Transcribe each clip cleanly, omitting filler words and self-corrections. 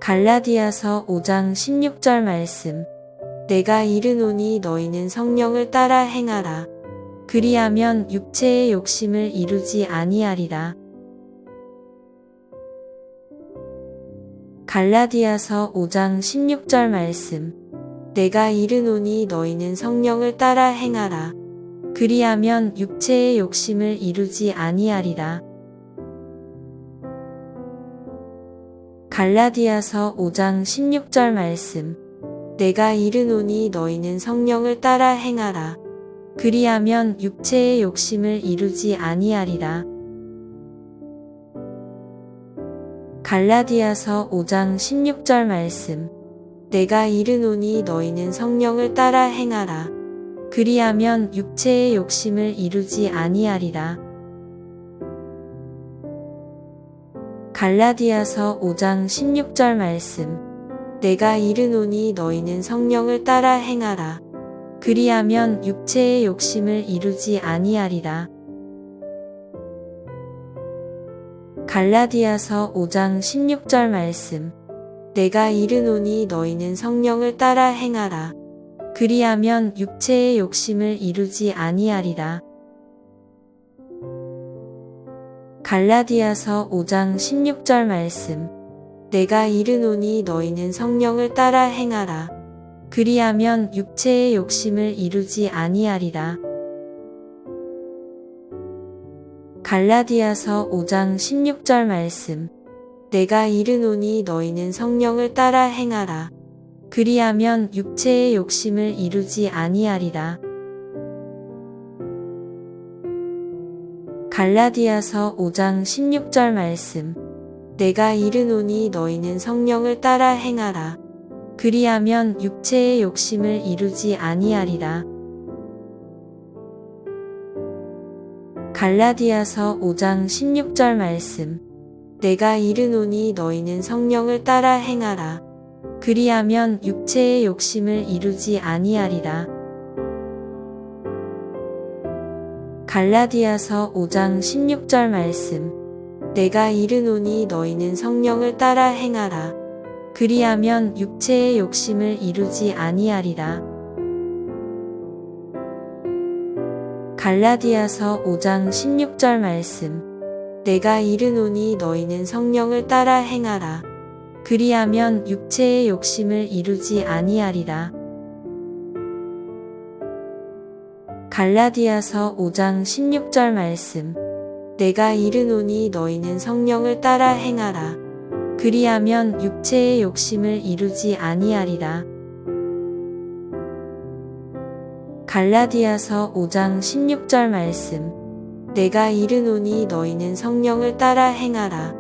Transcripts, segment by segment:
갈라디아서 5장 16절 말씀. 내가 이르노니 너희는 성령을 따라 행하라. 그리하면 육체의 욕심을 이루지 아니하리라. 갈라디아서 5장 16절 말씀. 내가 이르노니 너희는 성령을 따라 행하라. 그리하면 육체의 욕심을 이루지 아니하리라. 갈라디아서 5장 16절 말씀. 내가 이르노니 너희는 성령을 따라 행하라. 그리하면 육체의 욕심을 이루지 아니하리라. 갈라디아서 5장 16절 말씀. 내가 이르노니 너희는 성령을 따라 행하라. 그리하면 육체의 욕심을 이루지 아니하리라. 갈라디아서 5장 16절 말씀. 내가 이르노니 너희는 성령을 따라 행하라. 그리하면 육체의 욕심을 이루지 아니하리라. 갈라디아서 5장 16절 말씀. 내가 이르노니 너희는 성령을 따라 행하라. 그리하면 육체의 욕심을 이루지 아니하리라. 갈라디아서 5장 16절 말씀. 내가 이르노니 너희는 성령을 따라 행하라. 그리하면 육체의 욕심을 이루지 아니하리라. 갈라디아서 5장 16절 말씀. 내가 이르노니 너희는 성령을 따라 행하라. 그리하면 육체의 욕심을 이루지 아니하리라. 갈라디아서 5장 16절 말씀. 내가 이르노니 너희는 성령을 따라 행하라. 그리하면 육체의 욕심을 이루지 아니하리라. 갈라디아서 5장 16절 말씀. 내가 이르노니 너희는 성령을 따라 행하라. 그리하면 육체의 욕심을 이루지 아니하리라. 갈라디아서 5장 16절 말씀. 내가 이르노니 너희는 성령을 따라 행하라. 그리하면 육체의 욕심을 이루지 아니하리라. 갈라디아서 5장 16절 말씀. 내가 이르노니 너희는 성령을 따라 행하라. 그리하면 육체의 욕심을 이루지 아니하리라. 갈라디아서 5장 16절 말씀. 내가 이르노니 너희는 성령을 따라 행하라. 그리하면 육체의 욕심을 이루지 아니하리라. 갈라디아서 5장 16절 말씀. 내가 이르노니 너희는 성령을 따라 행하라.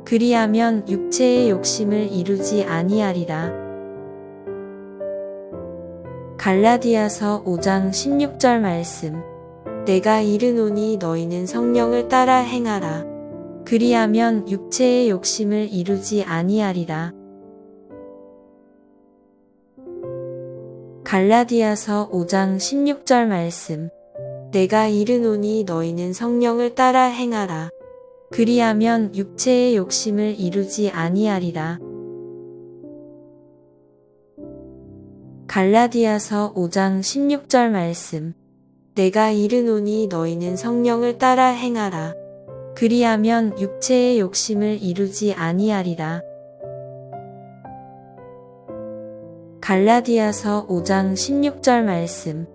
그리하면 육체의 욕심을 이루지 아니하리라. 갈라디아서 5장 16절 말씀. 내가 이르노니 너희는 성령을 따라 행하라. 그리하면 육체의 욕심을 이루지 아니하리라. 갈라디아서 5장 16절 말씀. 내가 이르노니 너희는 성령을 따라 행하라. 그리하면 육체의 욕심을 이루지 아니하리라. 갈라디아서 5장 16절 말씀. 내가 이르노니 너희는 성령을 따라 행하라. 그리하면 육체의 욕심을 이루지 아니하리라. 갈라디아서 5장 16절 말씀.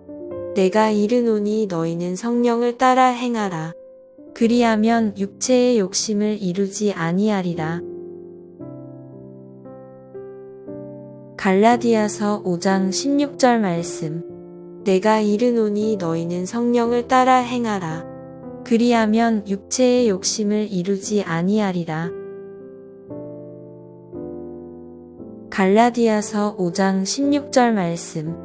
내가 이르노니 너희는 성령을 따라 행하라. 그리하면 육체의 욕심을 이루지 아니하리라. 갈라디아서 5장 16절 말씀. 내가 이르노니 너희는 성령을 따라 행하라. 그리하면 육체의 욕심을 이루지 아니하리라. 갈라디아서 5장 16절 말씀.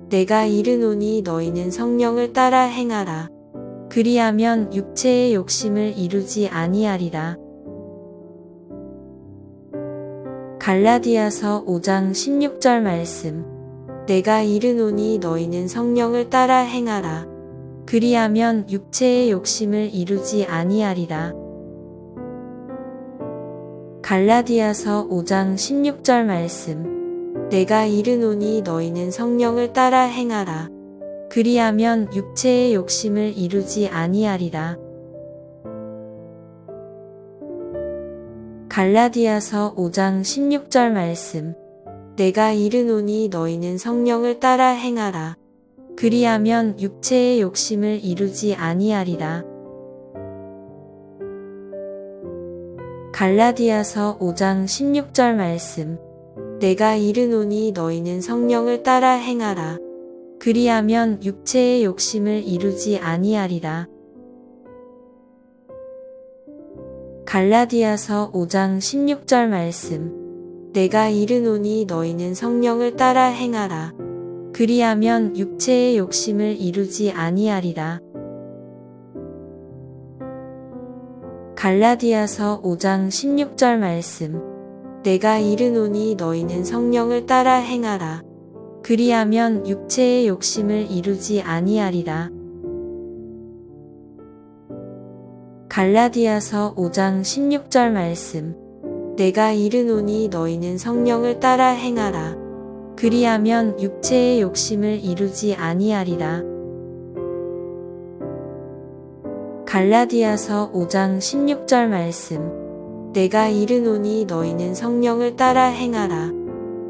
내가 이르노니 너희는 성령을 따라 행하라. 그리하면 육체의 욕심을 이루지 아니하리라. 갈라디아서 5장 16절 말씀. 내가 이르노니 너희는 성령을 따라 행하라. 그리하면 육체의 욕심을 이루지 아니하리라. 갈라디아서 5장 16절 말씀. 내가 이르노니 너희는 성령을 따라 행하라. 그리하면 육체의 욕심을 이루지 아니하리라. 갈라디아서 5장 16절 말씀. 내가 이르노니 너희는 성령을 따라 행하라. 그리하면 육체의 욕심을 이루지 아니하리라. 갈라디아서 5장 16절 말씀. 내가 이르노니 너희는 성령을 따라 행하라. 그리하면 육체의 욕심을 이루지 아니하리라. 갈라디아서 5장 16절 말씀. 내가 이르노니 너희는 성령을 따라 행하라. 그리하면 육체의 욕심을 이루지 아니하리라. 갈라디아서 5장 16절 말씀. 내가 이르노니 너희는 성령을 따라 행하라. 그리하면 육체의 욕심을 이루지 아니하리라. 갈라디아서 5장 16절 말씀. 내가 이르노니 너희는 성령을 따라 행하라. 그리하면 육체의 욕심을 이루지 아니하리라. 갈라디아서 5장 16절 말씀. 내가 이르노니 너희는 성령을 따라 행하라.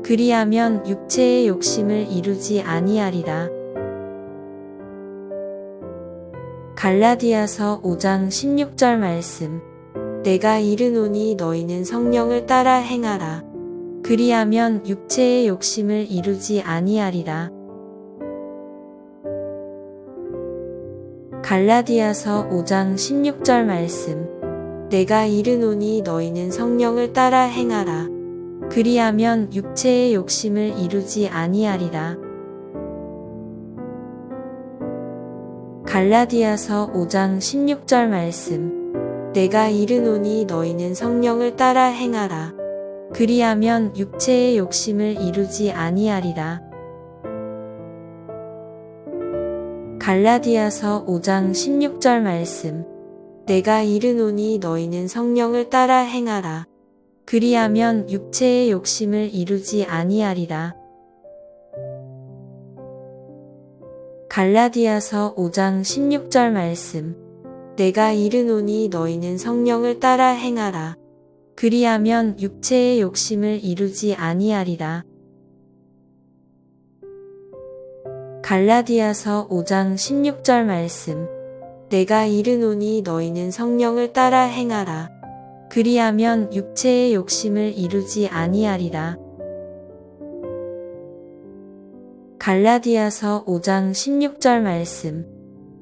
그리하면 육체의 욕심을 이루지 아니하리라. 갈라디아서 5장 16절 말씀. 내가 이르노니 너희는 성령을 따라 행하라. 그리하면 육체의 욕심을 이루지 아니하리라. 갈라디아서 5장 16절 말씀. 내가 이르노니 너희는 성령을 따라 행하라. 그리하면 육체의 욕심을 이루지 아니하리라. 갈라디아서 5장 16절 말씀. 내가 이르노니 너희는 성령을 따라 행하라. 그리하면 육체의 욕심을 이루지 아니하리라. 갈라디아서 5장 16절 말씀. 내가 이르노니 너희는 성령을 따라 행하라. 그리하면 육체의 욕심을 이루지 아니하리라. 갈라디아서 5장 16절 말씀. 내가 이르노니 너희는 성령을 따라 행하라. 그리하면 육체의 욕심을 이루지 아니하리라. 갈라디아서 5장 16절 말씀. 내가 이르노니 너희는 성령을 따라 행하라. 그리하면 육체의 욕심을 이루지 아니하리라. 갈라디아서 5장 16절 말씀.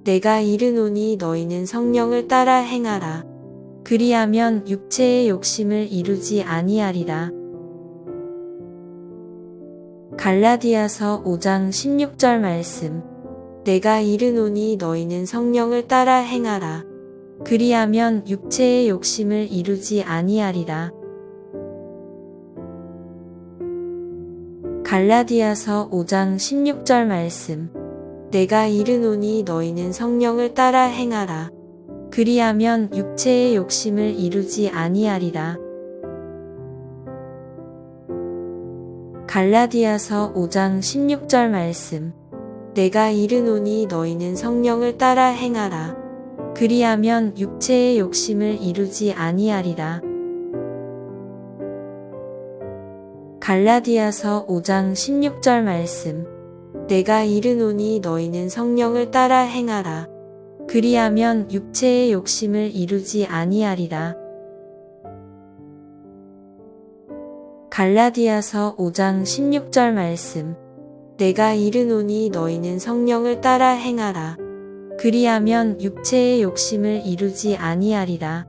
내가 이르노니 너희는 성령을 따라 행하라. 그리하면 육체의 욕심을 이루지 아니하리라. 갈라디아서 5장 16절 말씀. 내가 이르노니 너희는 성령을 따라 행하라. 그리하면 육체의 욕심을 이루지 아니하리라. 갈라디아서 5장 16절 말씀. 내가 이르노니 너희는 성령을 따라 행하라. 그리하면 육체의 욕심을 이루지 아니하리라. 갈라디아서 5장 16절 말씀. 내가 이르노니 너희는 성령을 따라 행하라. 그리하면 육체의 욕심을 이루지 아니하리라. 갈라디아서 5장 16절 말씀. 내가 이르노니 너희는 성령을 따라 행하라. 그리하면 육체의 욕심을 이루지 아니하리라. 갈라디아서 5장 16절 말씀. 내가 이르노니 너희는 성령을 따라 행하라. 그리하면 육체의 욕심을 이루지 아니하리라.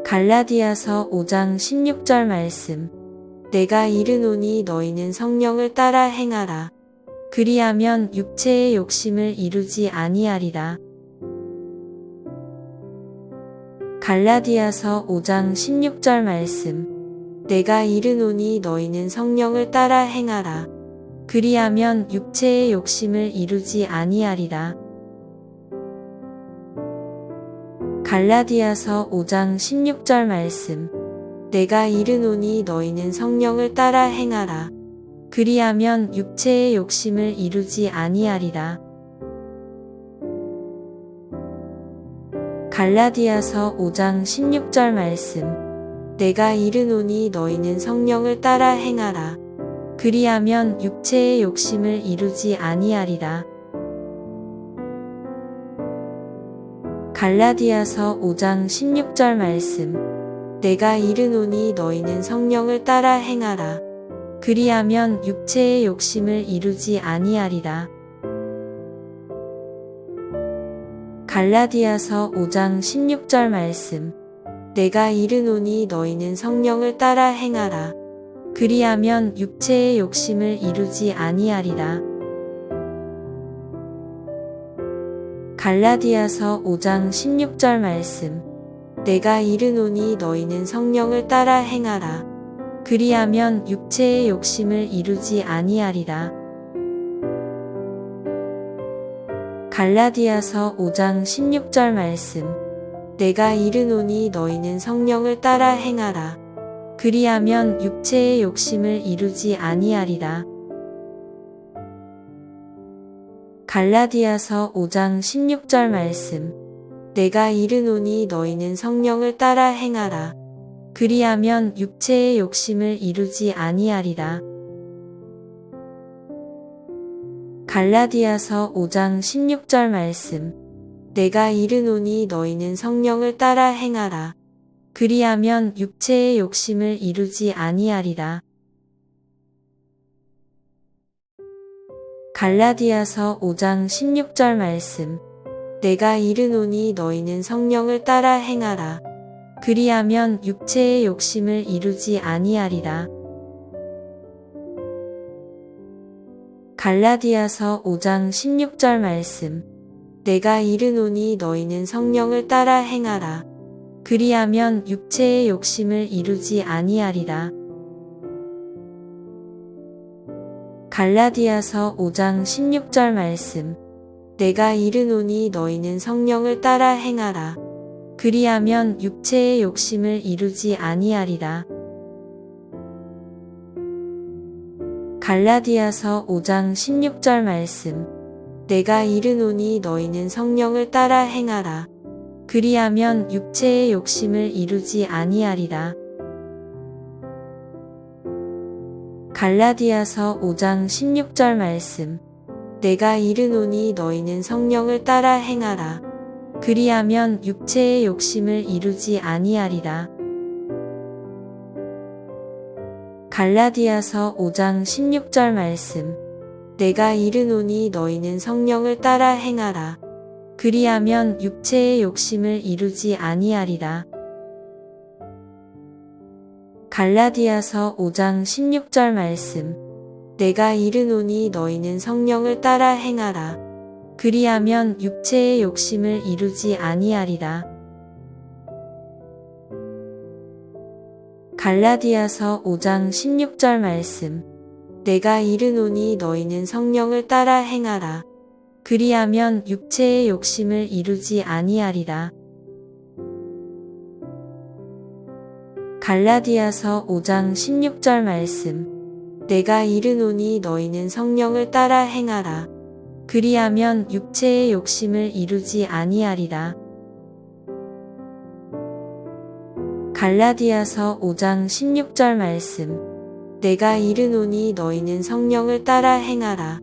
갈라디아서 5장 16절 말씀. 내가 이르노니 너희는 성령을 따라 행하라. 그리하면 육체의 욕심을 이루지 아니하리라. 갈라디아서 5장 16절 말씀. 내가 이르노니 너희는 성령을 따라 행하라. 그리하면 육체의 욕심을 이루지 아니하리라. 갈라디아서 5장 16절 말씀. 내가 이르노니 너희는 성령을 따라 행하라. 그리하면 육체의 욕심을 이루지 아니하리라. 갈라디아서 5장 16절 말씀. 내가 이르노니 너희는 성령을 따라 행하라. 그리하면 육체의 욕심을 이루지 아니하리라. 갈라디아서 5장 16절 말씀. 내가 이르노니 너희는 성령을 따라 행하라. 그리하면 육체의 욕심을 이루지 아니하리라. 갈라디아서 5장 16절 말씀. 내가 이르노니 너희는 성령을 따라 행하라. 그리하면 육체의 욕심을 이루지 아니하리라. 갈라디아서 5장 16절 말씀. 내가 이르노니 너희는 성령을 따라 행하라. 그리하면 육체의 욕심을 이루지 아니하리라. 갈라디아서 5장 16절 말씀. 내가 이르노니 너희는 성령을 따라 행하라. 그리하면 육체의 욕심을 이루지 아니하리라. 갈라디아서 5장 16절 말씀. 내가 이르노니 너희는 성령을 따라 행하라. 그리하면 육체의 욕심을 이루지 아니하리라. 갈라디아서 5장 16절 말씀. 내가 이르노니 너희는 성령을 따라 행하라. 그리하면 육체의 욕심을 이루지 아니하리라. 갈라디아서 5장 16절 말씀. 내가 이르노니 너희는 성령을 따라 행하라. 그리하면 육체의 욕심을 이루지 아니하리라. 갈라디아서 5장 16절 말씀. 내가 이르노니 너희는 성령을 따라 행하라. 그리하면 육체의 욕심을 이루지 아니하리라. 갈라디아서 5장 16절 말씀. 내가 이르노니 너희는 성령을 따라 행하라. 그리하면 육체의 욕심을 이루지 아니하리라. 갈라디아서 5장 16절 말씀. 내가 이르노니 너희는 성령을 따라 행하라. 그리하면 육체의 욕심을 이루지 아니하리라. 갈라디아서 5장 16절 말씀. 내가 이르노니 너희는 성령을 따라 행하라. 그리하면 육체의 욕심을 이루지 아니하리라. 갈라디아서 5장 16절 말씀. 내가 이르노니 너희는 성령을 따라 행하라. 그리하면 육체의 욕심을 이루지 아니하리라. 갈라디아서 5장 16절 말씀. 내가 이르노니 너희는 성령을 따라 행하라. 그리하면 육체의 욕심을 이루지 아니하리라. 갈라디아서 5장 16절 말씀. 내가 이르노니 너희는 성령을 따라 행하라. 그리하면 육체의 욕심을 이루지 아니하리라. 갈라디아서 5장 16절 말씀. 내가 이르노니 너희는 성령을 따라 행하라. 그리하면 육체의 욕심을 이루지 아니하리라. 갈라디아서 5장 16절 말씀. 내가 이르노니 너희는 성령을 따라 행하라.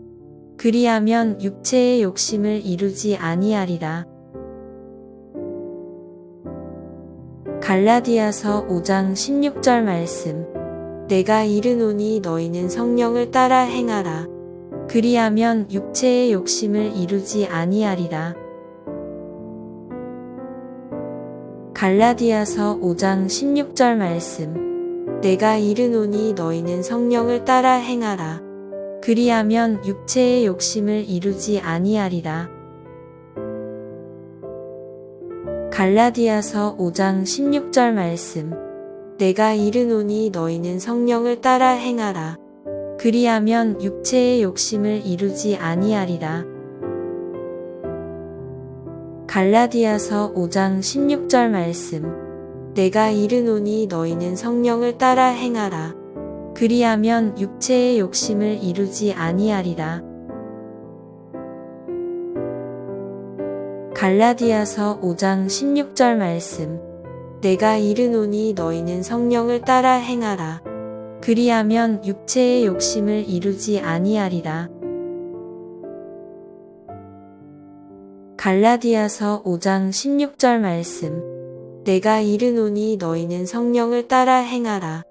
그리하면 육체의 욕심을 이루지 아니하리라. 갈라디아서 5장 16절 말씀. 내가 이르노니 너희는 성령을 따라 행하라. 그리하면 육체의 욕심을 이루지 아니하리라. 갈라디아서 5장 16절 말씀. 내가 이르노니 너희는 성령을 따라 행하라. 그리하면 육체의 욕심을 이루지 아니하리라. 갈라디아서 5장 16절 말씀. 내가 이르노니 너희는 성령을 따라 행하라. 그리하면 육체의 욕심을 이루지 아니하리라. 갈라디아서 5장 16절 말씀. 내가 이르노니 너희는 성령을 따라 행하라. 그리하면 육체의 욕심을 이루지 아니하리라. 갈라디아서 5장 16절 말씀. 내가 이르노니 너희는 성령을 따라 행하라. 그리하면 육체의 욕심을 이루지 아니하리라. 갈라디아서 5장 16절 말씀. 내가 이르노니 너희는 성령을 따라 행하라.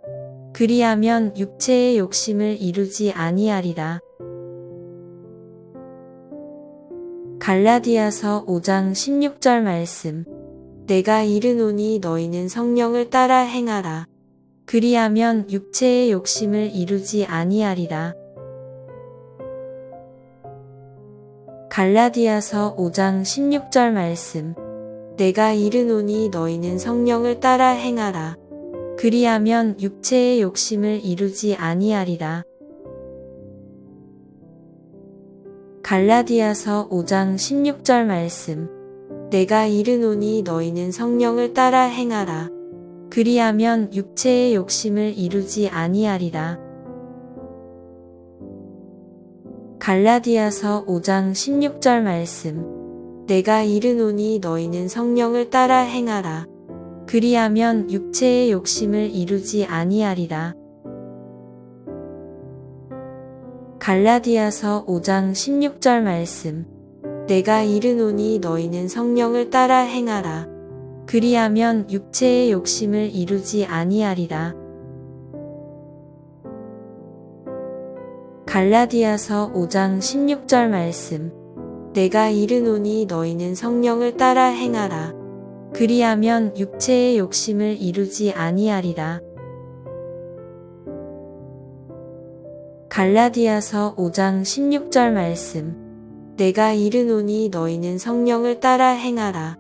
그리하면 육체의 욕심을 이루지 아니하리라. 갈라디아서 5장 16절 말씀. 내가 이르노니 너희는 성령을 따라 행하라. 그리하면 육체의 욕심을 이루지 아니하리라. 갈라디아서 5장 16절 말씀. 내가 이르노니 너희는 성령을 따라 행하라. 그리하면 육체의 욕심을 이루지 아니하리라. 갈라디아서 5장 16절 말씀. 내가 이르노니 너희는 성령을 따라 행하라. 그리하면 육체의 욕심을 이루지 아니하리라. 갈라디아서 5장 16절 말씀. 내가 이르노니 너희는 성령을 따라 행하라. 그리하면 육체의 욕심을 이루지 아니하리라. 갈라디아서 5장 16절 말씀. 내가 이르노니 너희는 성령을 따라 행하라. 그리하면 육체의 욕심을 이루지 아니하리라. 갈라디아서 5장 16절 말씀. 내가 이르노니 너희는 성령을 따라 행하라. 그리하면 육체의 욕심을 이루지 아니하리라. 갈라디아서 5장 16절 말씀. 내가 이르노니 너희는 성령을 따라 행하라.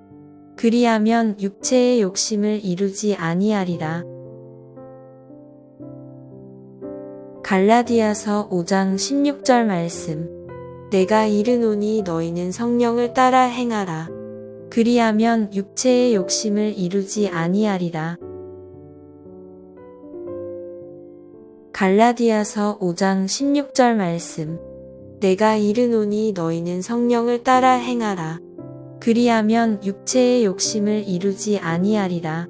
그리하면 육체의 욕심을 이루지 아니하리라. 갈라디아서 5장 16절 말씀. 내가 이르노니 너희는 성령을 따라 행하라. 그리하면 육체의 욕심을 이루지 아니하리라. 갈라디아서 5장 16절 말씀. 내가 이르노니 너희는 성령을 따라 행하라. 그리하면 육체의 욕심을 이루지 아니하리라.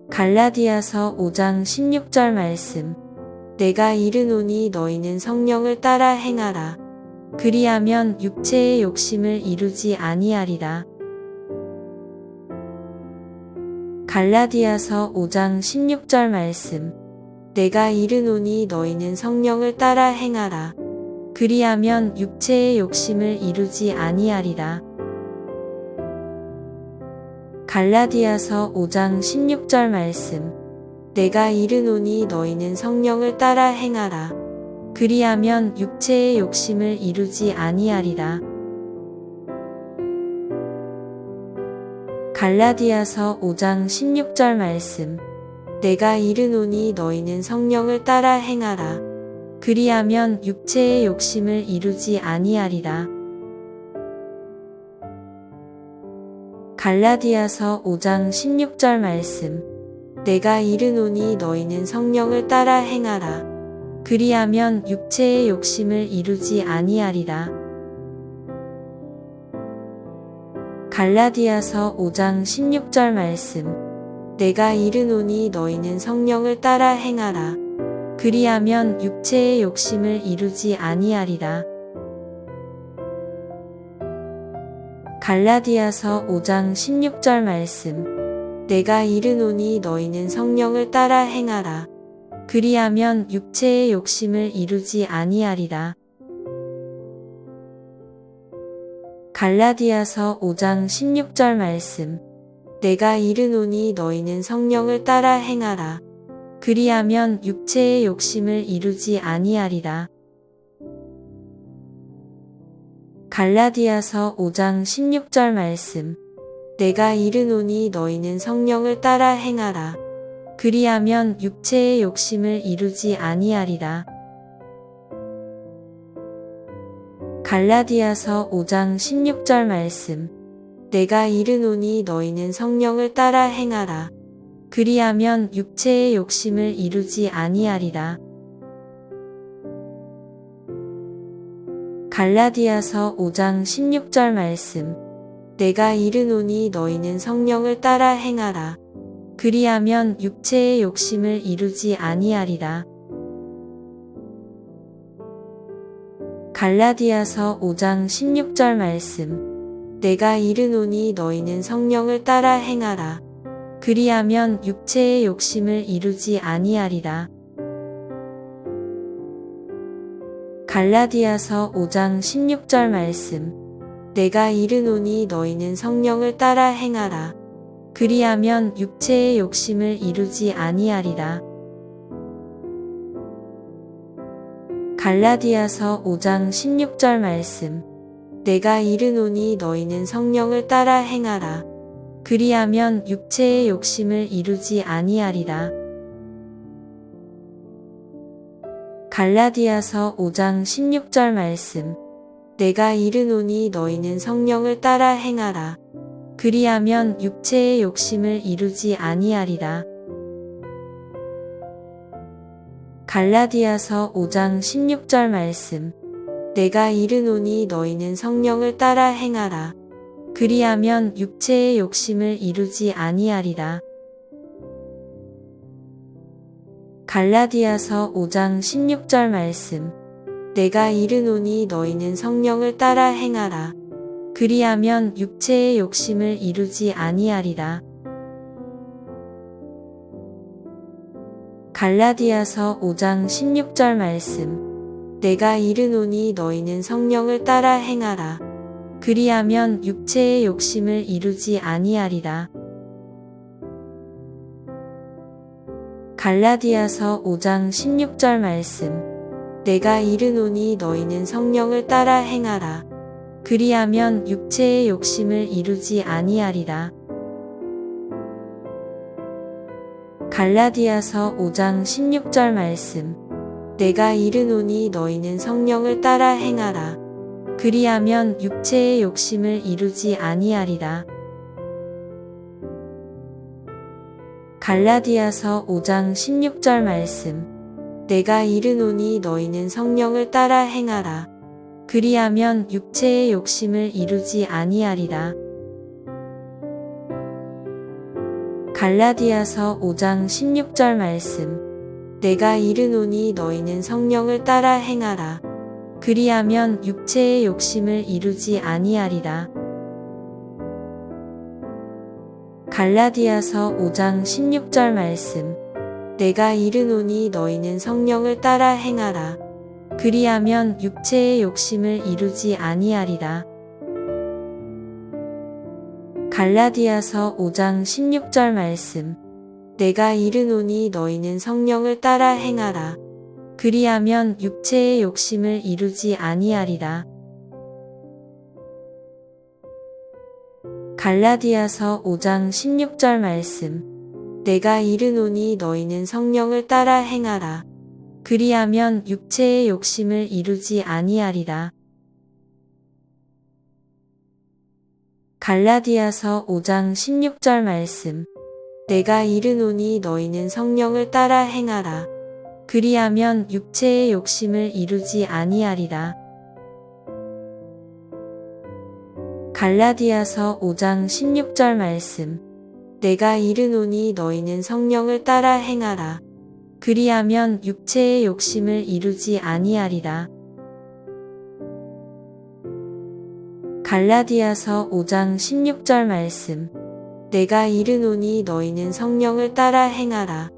갈라디아서 5장 16절 말씀. 내가 이르노니 너희는 성령을 따라 행하라. 그리하면 육체의 욕심을 이루지 아니하리라. 갈라디아서 5장 16절 말씀. 내가 이르노니 너희는 성령을 따라 행하라. 그리하면 육체의 욕심을 이루지 아니하리라. 갈라디아서 5장 16절 말씀. 내가 이르노니 너희는 성령을 따라 행하라. 그리하면 육체의 욕심을 이루지 아니하리라. 갈라디아서 5장 16절 말씀. 내가 이르노니 너희는 성령을 따라 행하라. 그리하면 육체의 욕심을 이루지 아니하리라. 갈라디아서 5장 16절 말씀. 내가 이르노니 너희는 성령을 따라 행하라. 그리하면 육체의 욕심을 이루지 아니하리라. 갈라디아서 5장 16절 말씀. 내가 이르노니 너희는 성령을 따라 행하라. 그리하면 육체의 욕심을 이루지 아니하리라. 갈라디아서 5장 16절 말씀. 내가 이르노니 너희는 성령을 따라 행하라. 그리하면 육체의 욕심을 이루지 아니하리라. 갈라디아서 5장 16절 말씀. 내가 이르노니 너희는 성령을 따라 행하라. 그리하면 육체의 욕심을 이루지 아니하리라. 갈라디아서 5장 16절 말씀. 내가 이르노니 너희는 성령을 따라 행하라. 그리하면 육체의 욕심을 이루지 아니하리라. 갈라디아서 5장 16절 말씀. 내가 이르노니 너희는 성령을 따라 행하라. 그리하면 육체의 욕심을 이루지 아니하리라. 갈라디아서 5장 16절 말씀. 내가 이르노니 너희는 성령을 따라 행하라. 그리하면 육체의 욕심을 이루지 아니하리라. 갈라디아서 5장 16절 말씀. 내가 이르노니 너희는 성령을 따라 행하라. 그리하면 육체의 욕심을 이루지 아니하리라. 갈라디아서 5장 16절 말씀. 내가 이르노니 너희는 성령을 따라 행하라. 그리하면 육체의 욕심을 이루지 아니하리라. 갈라디아서 5장 16절 말씀. 내가 이르노니 너희는 성령을 따라 행하라. 그리하면 육체의 욕심을 이루지 아니하리라. 갈라디아서 5장 16절 말씀. 내가 이르노니 너희는 성령을 따라 행하라. 그리하면 육체의 욕심을 이루지 아니하리라. 갈라디아서 5장 16절 말씀. 내가 이르노니 너희는 성령을 따라 행하라. 그리하면 육체의 욕심을 이루지 아니하리라. 갈라디아서 5장 16절 말씀. 내가 이르노니 너희는 성령을 따라 행하라. 그리하면 육체의 욕심을 이루지 아니하리라. 갈라디아서 5장 16절 말씀. 내가 이르노니 너희는 성령을 따라 행하라. 그리하면 육체의 욕심을 이루지 아니하리라. 갈라디아서 5장 16절 말씀. 내가 이르노니 너희는 성령을 따라 행하라. 그리하면 육체의 욕심을 이루지 아니하리라. 갈라디아서 5장 16절 말씀. 내가 이르노니 너희는 성령을 따라 행하라. 그리하면 육체의 욕심을 이루지 아니하리라. 갈라디아서 5장 16절 말씀. 내가 이르노니 너희는 성령을 따라 행하라. 그리하면 육체의 욕심을 이루지 아니하리라. 갈라디아서 5장 16절 말씀. 내가 이르노니 너희는 성령을 따라 행하라. 그리하면 육체의 욕심을 이루지 아니하리라. 갈라디아서 5장 16절 말씀. 내가 이르노니 너희는 성령을 따라 행하라. 그리하면 육체의 욕심을 이루지 아니하리라. 갈라디아서 5장 16절 말씀. 내가 이르노니 너희는 성령을 따라 행하라. 그리하면 육체의 욕심을 이루지 아니하리라. 갈라디아서 5장 16절 말씀. 내가 이르노니 너희는 성령을 따라 행하라. 그리하면 육체의 욕심을 이루지 아니하리라. 갈라디아서 5장 16절 말씀. 내가 이르노니 너희는 성령을 따라 행하라. 그리하면 육체의 욕심을 이루지 아니하리라. 갈라디아서 5장 16절 말씀. 내가 이르노니 너희는 성령을 따라 행하라. 그리하면 육체의 욕심을 이루지 아니하리라. 갈라디아서 5장 16절 말씀. 내가 이르노니 너희는 성령을 따라 행하라.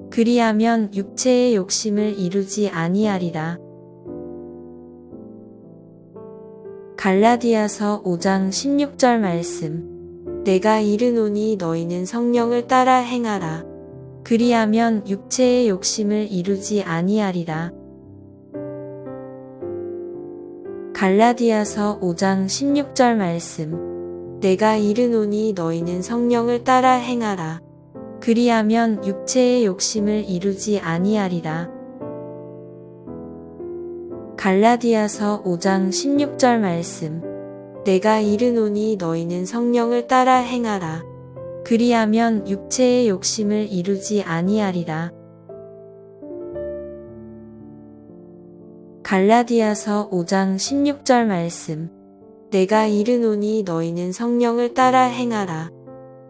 그리하면 육체의 욕심을 이루지 아니하리라. 갈라디아서 5장 16절 말씀. 내가 이르노니 너희는 성령을 따라 행하라. 그리하면 육체의 욕심을 이루지 아니하리라. 갈라디아서 5장 16절 말씀. 내가 이르노니 너희는 성령을 따라 행하라. 그리하면 육체의 욕심을 이루지 아니하리라. 갈라디아서 5장 16절 말씀. 내가 이르노니 너희는 성령을 따라 행하라. 그리하면 육체의 욕심을 이루지 아니하리라. 갈라디아서 5장 16절 말씀. 내가 이르노니 너희는 성령을 따라 행하라.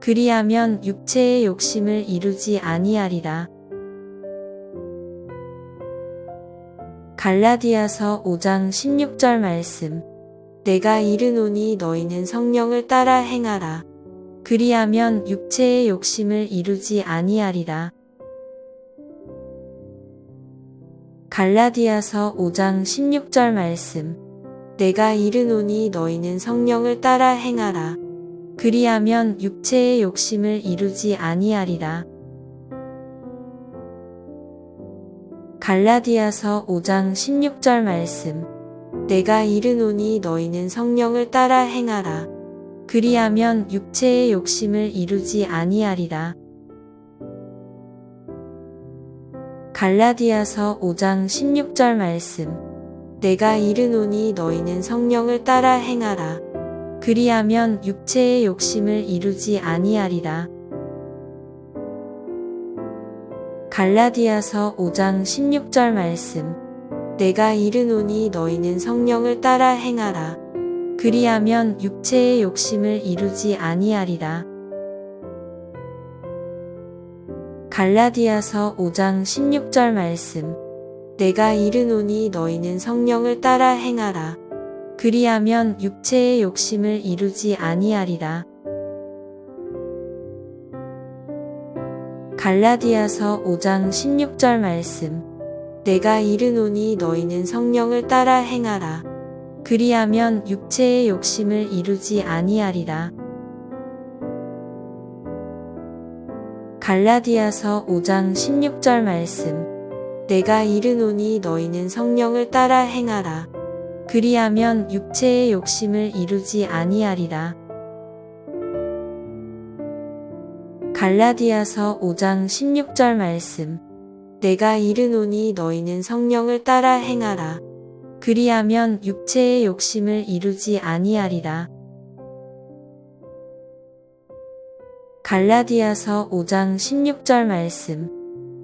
그리하면 육체의 욕심을 이루지 아니하리라. 갈라디아서 5장 16절 말씀. 내가 이르노니 너희는 성령을 따라 행하라. 그리하면 육체의 욕심을 이루지 아니하리라. 갈라디아서 5장 16절 말씀. 내가 이르노니 너희는 성령을 따라 행하라. 그리하면 육체의 욕심을 이루지 아니하리라. 갈라디아서 5장 16절 말씀. 내가 이르노니 너희는 성령을 따라 행하라. 그리하면 육체의 욕심을 이루지 아니하리라. 갈라디아서 5장 16절 말씀. 내가 이르노니 너희는 성령을 따라 행하라. 그리하면 육체의 욕심을 이루지 아니하리라. 갈라디아서 5장 16절 말씀. 내가 이르노니 너희는 성령을 따라 행하라. 그리하면 육체의 욕심을 이루지 아니하리라. 갈라디아서 5장 16절 말씀. 내가 이르노니 너희는 성령을 따라 행하라. 그리하면 육체의 욕심을 이루지 아니하리라. 갈라디아서 5장 16절 말씀. 내가 이르노니 너희는 성령을 따라 행하라. 그리하면 육체의 욕심을 이루지 아니하리라. 갈라디아서 5장 16절 말씀. 내가 이르노니 너희는 성령을 따라 행하라. 그리하면 육체의 욕심을 이루지 아니하리라. 갈라디아서 5장 16절 말씀. 내가 이르노니 너희는 성령을 따라 행하라. 그리하면 육체의 욕심을 이루지 아니하리라. 갈라디아서 5장 16절 말씀.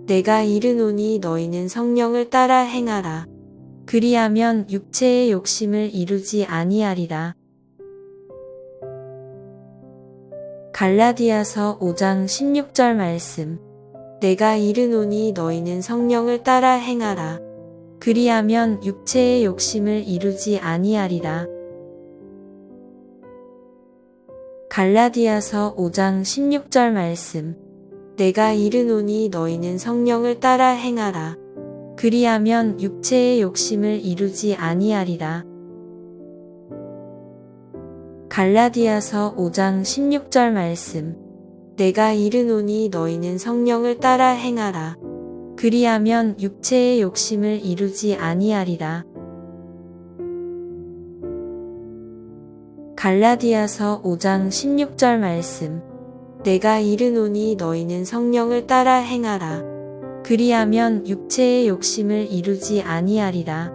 내가 이르노니 너희는 성령을 따라 행하라. 그리하면 육체의 욕심을 이루지 아니하리라. 갈라디아서 5장 16절 말씀. 내가 이르노니 너희는 성령을 따라 행하라. 그리하면 육체의 욕심을 이루지 아니하리라. 갈라디아서 5장 16절 말씀. 내가 이르노니 너희는 성령을 따라 행하라. 그리하면 육체의 욕심을 이루지 아니하리라. 갈라디아서 5장 16절 말씀. 내가 이르노니 너희는 성령을 따라 행하라. 그리하면 육체의 욕심을 이루지 아니하리라. 갈라디아서 5장 16절 말씀. 내가 이르노니 너희는 성령을 따라 행하라. 그리하면 육체의 욕심을 이루지 아니하리라.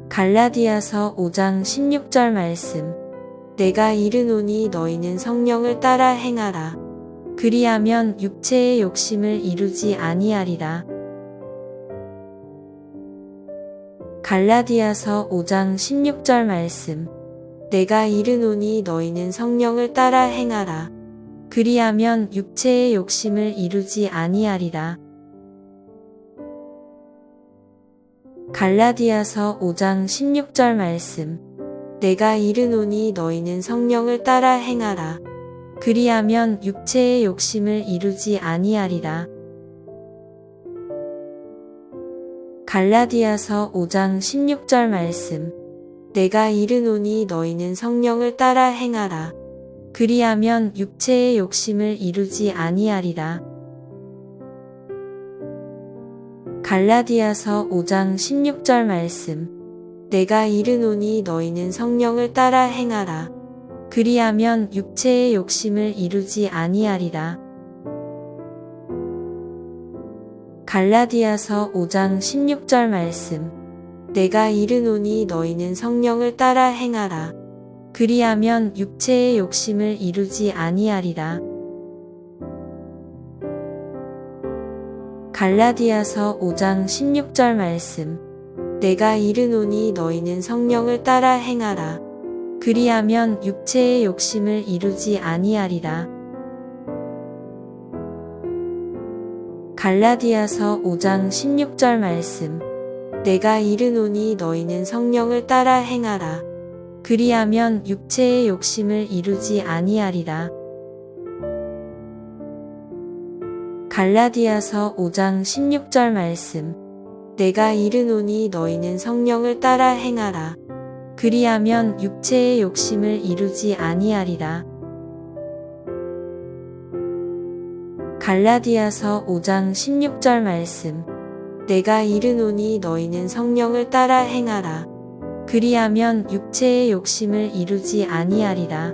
갈라디아서 5장 16절 말씀. 내가 이르노니 너희는 성령을 따라 행하라. 그리하면 육체의 욕심을 이루지 아니하리라. 갈라디아서 5장 16절 말씀. 내가 이르노니 너희는 성령을 따라 행하라. 그리하면 육체의 욕심을 이루지 아니하리라. 갈라디아서 5장 16절 말씀. 내가 이르노니 너희는 성령을 따라 행하라. 그리하면 육체의 욕심을 이루지 아니하리라. 갈라디아서 5장 16절 말씀. 내가 이르노니 너희는 성령을 따라 행하라. 그리하면 육체의 욕심을 이루지 아니하리라. 갈라디아서 5장 16절 말씀. 내가 이르노니 너희는 성령을 따라 행하라. 그리하면 육체의 욕심을 이루지 아니하리라. 갈라디아서 5장 16절 말씀. 내가 이르노니 너희는 성령을 따라 행하라. 그리하면 육체의 욕심을 이루지 아니하리라. 갈라디아서 5장 16절 말씀. 내가 이르노니 너희는 성령을 따라 행하라. 그리하면 육체의 욕심을 이루지 아니하리라. 갈라디아서 5장 16절 말씀. 내가 이르노니 너희는 성령을 따라 행하라. 그리하면 육체의 욕심을 이루지 아니하리라. 갈라디아서 5장 16절 말씀. 내가 이르노니 너희는 성령을 따라 행하라. 그리하면 육체의 욕심을 이루지 아니하리라. 갈라디아서 5장 16절 말씀. 내가 이르노니 너희는 성령을 따라 행하라. 그리하면 육체의 욕심을 이루지 아니하리라.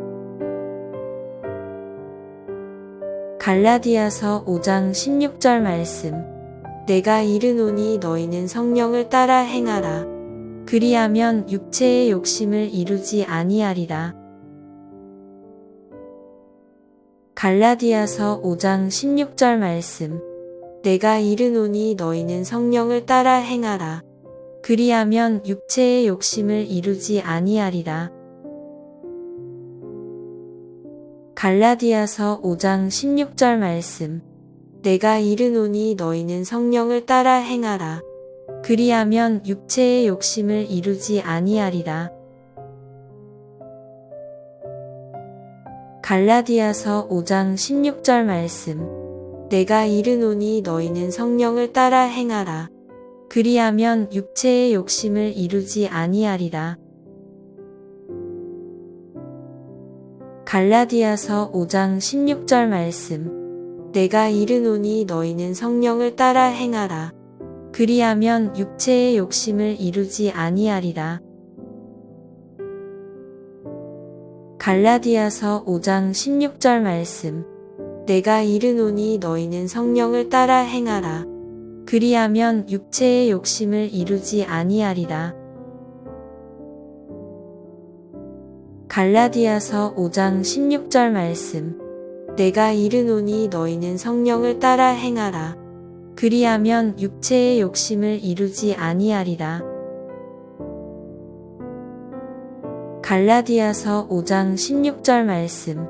갈라디아서 5장 16절 말씀. 내가 이르노니 너희는 성령을 따라 행하라. 그리하면 육체의 욕심을 이루지 아니하리라. 갈라디아서 5장 16절 말씀. 내가 이르노니 너희는 성령을 따라 행하라. 그리하면 육체의 욕심을 이루지 아니하리라. 갈라디아서 5장 16절 말씀. 내가 이르노니 너희는 성령을 따라 행하라. 그리하면 육체의 욕심을 이루지 아니하리라. 갈라디아서 5장 16절 말씀. 내가 이르노니 너희는 성령을 따라 행하라. 그리하면 육체의 욕심을 이루지 아니하리라. 갈라디아서 5장 16절 말씀. 내가 이르노니 너희는 성령을 따라 행하라. 그리하면 육체의 욕심을 이루지 아니하리라. 갈라디아서 5장 16절 말씀. 내가 이르노니 너희는 성령을 따라 행하라. 그리하면 육체의 욕심을 이루지 아니하리라. 갈라디아서 5장 16절 말씀. 내가 이르노니 너희는 성령을 따라 행하라. 그리하면 육체의 욕심을 이루지 아니하리라. 갈라디아서 5장 16절 말씀.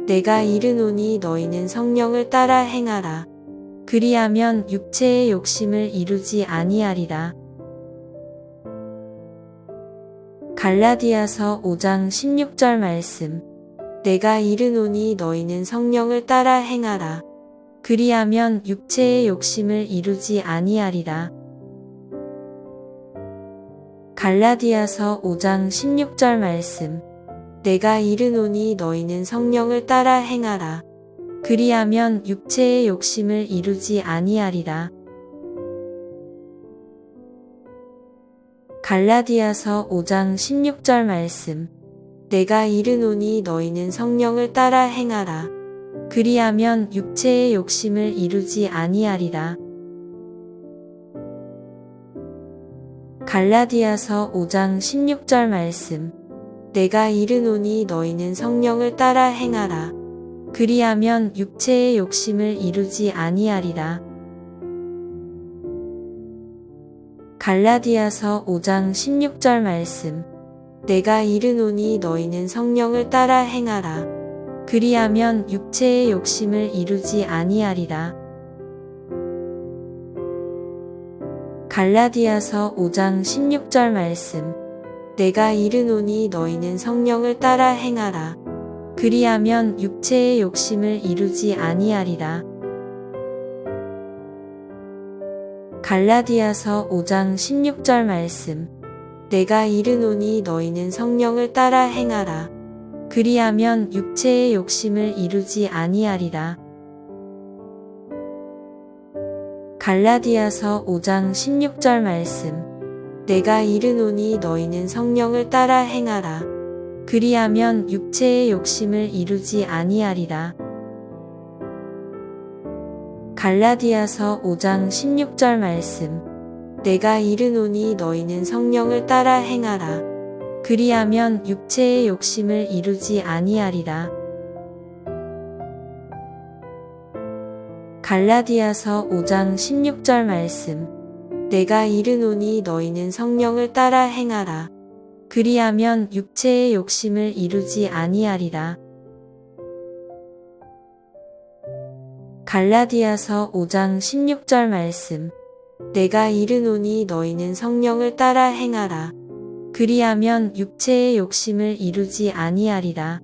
내가 이르노니 너희는 성령을 따라 행하라. 그리하면 육체의 욕심을 이루지 아니하리라. 갈라디아서 5장 16절 말씀. 내가 이르노니 너희는 성령을 따라 행하라. 그리하면 육체의 욕심을 이루지 아니하리라. 갈라디아서 5장 16절 말씀. 내가 이르노니 너희는 성령을 따라 행하라. 그리하면 육체의 욕심을 이루지 아니하리라. 갈라디아서 5장 16절 말씀. 내가 이르노니 너희는 성령을 따라 행하라. 그리하면 육체의 욕심을 이루지 아니하리라. 갈라디아서 5장 16절 말씀. 내가 이르노니 너희는 성령을 따라 행하라. 그리하면 육체의 욕심을 이루지 아니하리라. 갈라디아서 5장 16절 말씀. 내가 이르노니 너희는 성령을 따라 행하라. 그리하면 육체의 욕심을 이루지 아니하리라. 갈라디아서 5장 16절 말씀. 내가 이르노니 너희는 성령을 따라 행하라. 그리하면 육체의 욕심을 이루지 아니하리라. 갈라디아서 5장 16절 말씀. 내가 이르노니 너희는 성령을 따라 행하라. 그리하면 육체의 욕심을 이루지 아니하리라. 갈라디아서 5장 16절 말씀. 내가 이르노니 너희는 성령을 따라 행하라. 그리하면 육체의 욕심을 이루지 아니하리라. 갈라디아서 5장 16절 말씀. 내가 이르노니 너희는 성령을 따라 행하라. 그리하면 육체의 욕심을 이루지 아니하리라. 갈라디아서 5장 16절 말씀. 내가 이르노니 너희는 성령을 따라 행하라. 그리하면 육체의 욕심을 이루지 아니하리라. 갈라디아서 5장 16절 말씀. 내가 이르노니 너희는 성령을 따라 행하라. 그리하면 육체의 욕심을 이루지 아니하리라.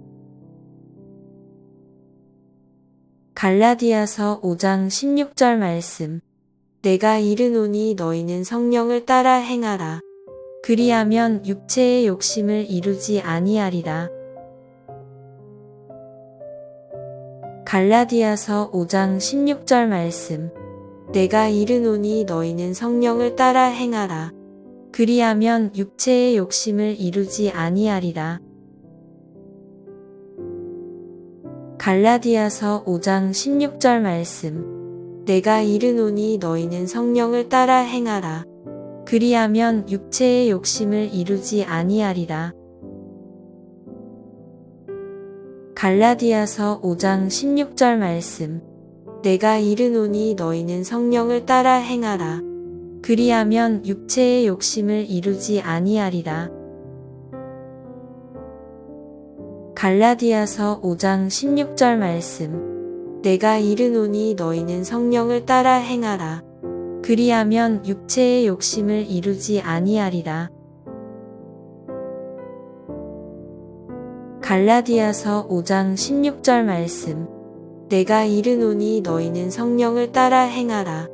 갈라디아서 5장 16절 말씀. 내가 이르노니 너희는 성령을 따라 행하라. 그리하면 육체의 욕심을 이루지 아니하리라. 갈라디아서 5장 16절 말씀. 내가 이르노니 너희는 성령을 따라 행하라. 그리하면 육체의 욕심을 이루지 아니하리라. 갈라디아서 5장 16절 말씀. 내가 이르노니 너희는 성령을 따라 행하라. 그리하면 육체의 욕심을 이루지 아니하리라. 갈라디아서 5장 16절 말씀. 내가 이르노니 너희는 성령을 따라 행하라. 그리하면 육체의 욕심을 이루지 아니하리라. 갈라디아서 5장 16절 말씀. 내가 이르노니 너희는 성령을 따라 행하라. 그리하면 육체의 욕심을 이루지 아니하리라. 갈라디아서 5장 16절 말씀. 내가 이르노니 너희는 성령을 따라 행하라.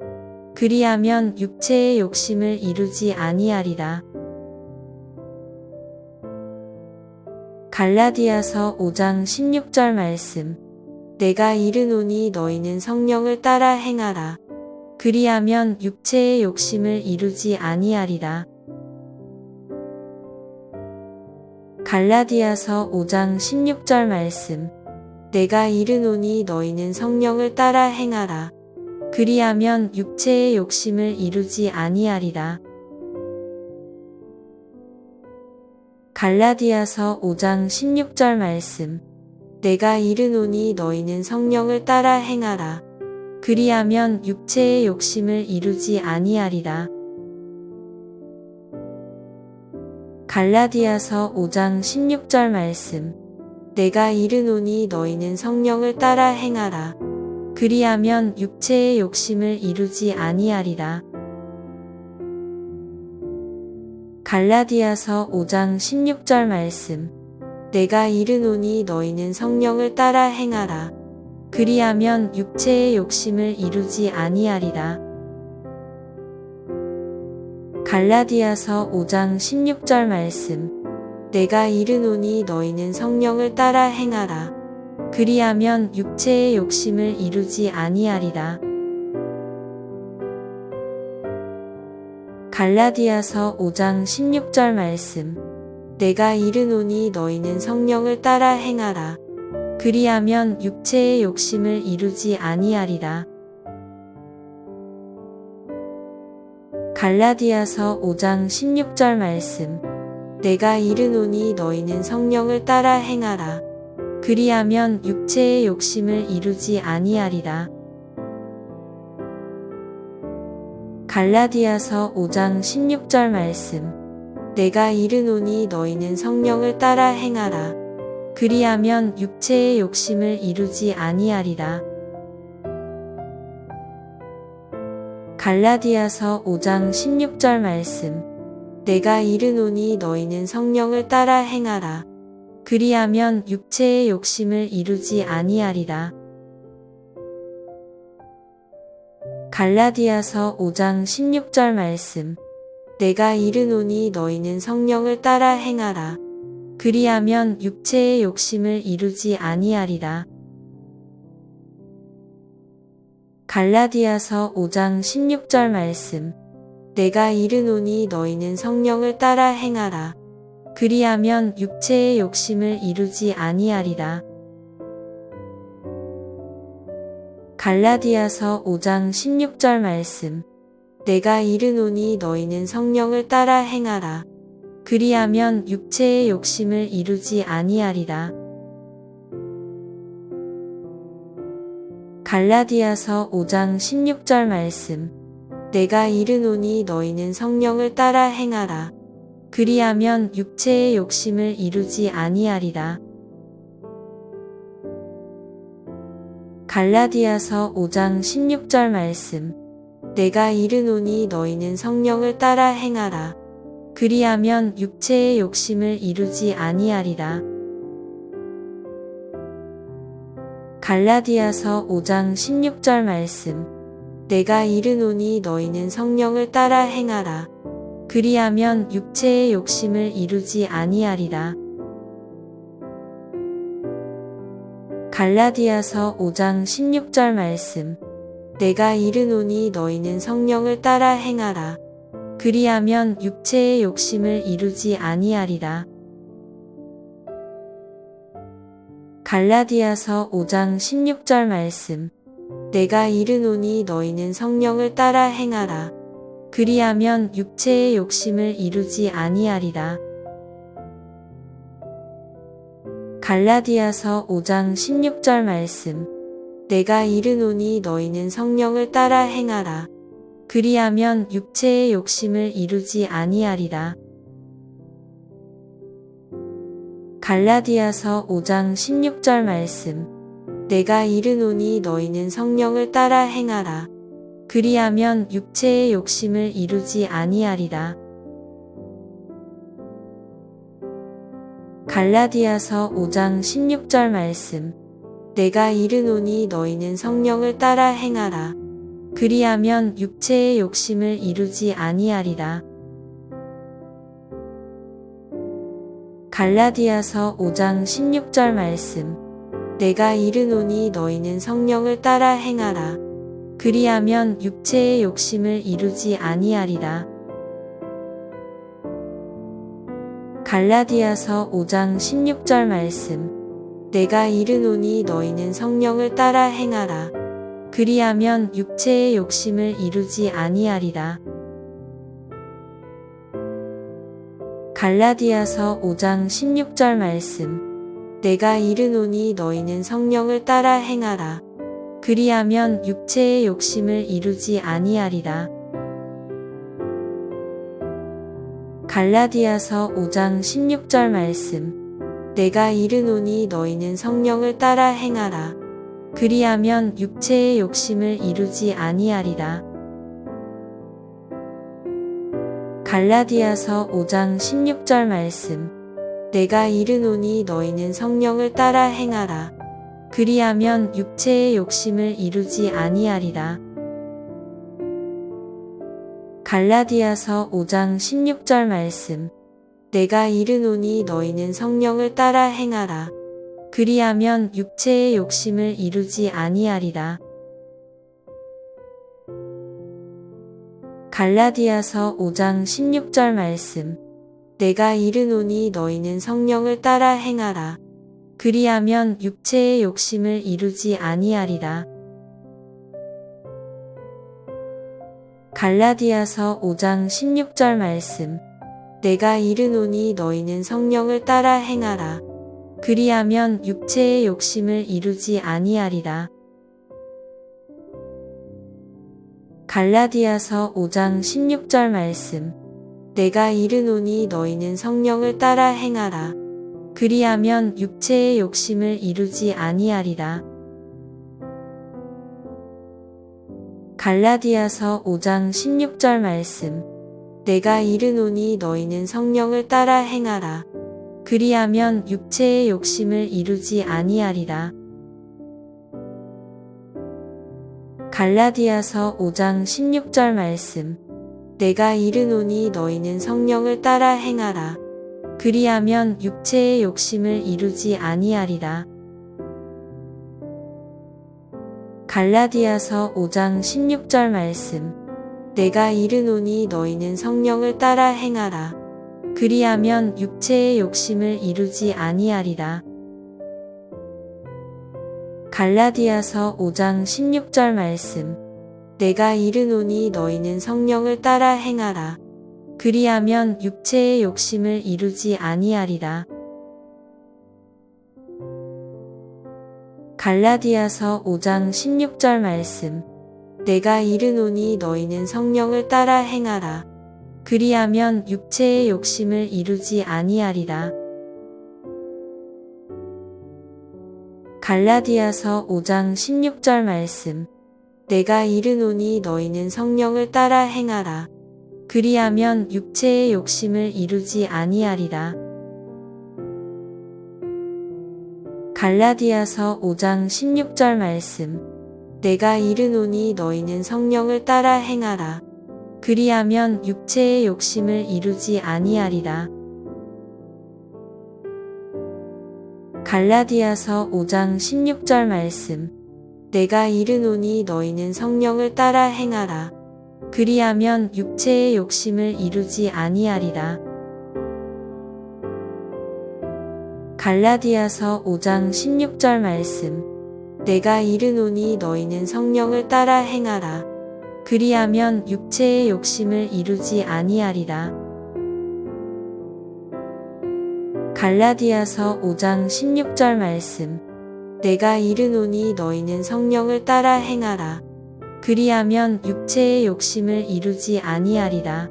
그리하면 육체의 욕심을 이루지 아니하리라. 갈라디아서 5장 16절 말씀. 내가 이르노니 너희는 성령을 따라 행하라. 그리하면 육체의 욕심을 이루지 아니하리라. 갈라디아서 5장 16절 말씀. 내가 이르노니 너희는 성령을 따라 행하라. 그리하면 육체의 욕심을 이루지 아니하리라. 갈라디아서 5장 16절 말씀. 내가 이르노니 너희는 성령을 따라 행하라. 그리하면 육체의 욕심을 이루지 아니하리라. 갈라디아서 5장 16절 말씀. 내가 이르노니 너희는 성령을 따라 행하라. 그리하면 육체의 욕심을 이루지 아니하리라. 갈라디아서 5장 16절 말씀. 내가 이르노니 너희는 성령을 따라 행하라. 그리하면 육체의 욕심을 이루지 아니하리라. 갈라디아서 5장 16절 말씀. 내가 이르노니 너희는 성령을 따라 행하라. 그리하면 육체의 욕심을 이루지 아니하리라. 갈라디아서 5장 16절 말씀. 내가 이르노니 너희는 성령을 따라 행하라. 그리하면 육체의 욕심을 이루지 아니하리라. 갈라디아서 5장 16절 말씀. 내가 이르노니 너희는 성령을 따라 행하라. 그리하면 육체의 욕심을 이루지 아니하리라. 갈라디아서 5장 16절 말씀. 내가 이르노니 너희는 성령을 따라 행하라. 그리하면 육체의 욕심을 이루지 아니하리라. 갈라디아서 5장 16절 말씀. 내가 이르노니 너희는 성령을 따라 행하라. 그리하면 육체의 욕심을 이루지 아니하리라. 갈라디아서 5장 16절 말씀. 내가 이르노니 너희는 성령을 따라 행하라. 그리하면 육체의 욕심을 이루지 아니하리라. 갈라디아서 5장 16절 말씀. 내가 이르노니 너희는 성령을 따라 행하라. 그리하면 육체의 욕심을 이루지 아니하리라. 갈라디아서 5장 16절 말씀. 내가 이르노니 너희는 성령을 따라 행하라. 그리하면 육체의 욕심을 이루지 아니하리라. 갈라디아서 5장 16절 말씀. 내가 이르노니 너희는 성령을 따라 행하라. 그리하면 육체의 욕심을 이루지 아니하리라. 갈라디아서 5장 16절 말씀. 내가 이르노니 너희는 성령을 따라 행하라. 그리하면 육체의 욕심을 이루지 아니하리라. 갈라디아서 5장 16절 말씀. 내가 이르노니 너희는 성령을 따라 행하라. 그리하면 육체의 욕심을 이루지 아니하리라. 갈라디아서 5장 16절 말씀. 내가 이르노니 너희는 성령을 따라 행하라. 그리하면 육체의 욕심을 이루지 아니하리라. 갈라디아서 5장 16절 말씀. 내가 이르노니 너희는 성령을 따라 행하라. 그리하면 육체의 욕심을 이루지 아니하리라. 갈라디아서 5장 16절 말씀. 내가 이르노니 너희는 성령을 따라 행하라. 그리하면 육체의 욕심을 이루지 아니하리라. 갈라디아서 5장 16절 말씀. 내가 이르노니 너희는 성령을 따라 행하라. 그리하면 육체의 욕심을 이루지 아니하리라. 갈라디아서 5장 16절 말씀. 내가 이르노니 너희는 성령을 따라 행하라. 그리하면 육체의 욕심을 이루지 아니하리라. 갈라디아서 5장 16절 말씀. 내가 이르노니 너희는 성령을 따라 행하라. 그리하면 육체의 욕심을 이루지 아니하리라. 갈라디아서 5장 16절 말씀. 내가 이르노니 너희는 성령을 따라 행하라. 그리하면 육체의 욕심을 이루지 아니하리라. 갈라디아서 5장 16절 말씀. 내가 이르노니 너희는 성령을 따라 행하라. 그리하면 육체의 욕심을 이루지 아니하리라. 갈라디아서 5장 16절 말씀. 내가 이르노니 너희는 성령을 따라 행하라. 그리하면 육체의 욕심을 이루지 아니하리라. 갈라디아서 5장 16절 말씀. 내가 이르노니 너희는 성령을 따라 행하라. 그리하면 육체의 욕심을 이루지 아니하리라. 갈라디아서 5장 16절 말씀. 내가 이르노니 너희는 성령을 따라 행하라. 그리하면 육체의 욕심을 이루지 아니하리라. 갈라디아서 5장 16절 말씀. 내가 이르노니 너희는 성령을 따라 행하라. 그리하면 육체의 욕심을 이루지 아니하리라. 갈라디아서 5장 16절 말씀. 내가 이르노니 너희는 성령을 따라 행하라. 그리하면 육체의 욕심을 이루지 아니하리라. 갈라디아서 5장 16절 말씀. 내가 이르노니 너희는 성령을 따라 행하라. 그리하면 육체의 욕심을 이루지 아니하리라. 갈라디아서 5장 16절 말씀. 내가 이르노니 너희는 성령을 따라 행하라. 그리하면 육체의 욕심을 이루지 아니하리라. 갈라디아서 5장 16절 말씀. 내가 이르노니 너희는 성령을 따라 행하라. 그리하면 육체의 욕심을 이루지 아니하리라. 갈라디아서 5장 16절 말씀. 내가 이르노니 너희는 성령을 따라 행하라. 그리하면 육체의 욕심을 이루지 아니하리라. 갈라디아서 5장 16절 말씀. 내가 이르노니 너희는 성령을 따라 행하라. 그리하면 육체의 욕심을 이루지 아니하리라. 갈라디아서 5장 16절 말씀. 내가 이르노니 너희는 성령을 따라 행하라. 그리하면 육체의 욕심을 이루지 아니하리라. 갈라디아서 5장 16절 말씀. 내가 이르노니 너희는 성령을 따라 행하라. 그리하면 육체의 욕심을 이루지 아니하리라. 갈라디아서 5장 16절 말씀. 내가 이르노니 너희는 성령을 따라 행하라. 그리하면 육체의 욕심을 이루지 아니하리라. 갈라디아서 5장 16절 말씀. 내가 이르노니 너희는 성령을 따라 행하라. 그리하면 육체의 욕심을 이루지 아니하리라. 갈라디아서 5장 16절 말씀. 내가 이르노니 너희는 성령을 따라 행하라. 그리하면 육체의 욕심을 이루지 아니하리라. 갈라디아서 5장 16절 말씀. 내가 이르노니 너희는 성령을 따라 행하라. 그리하면 육체의 욕심을 이루지 아니하리라.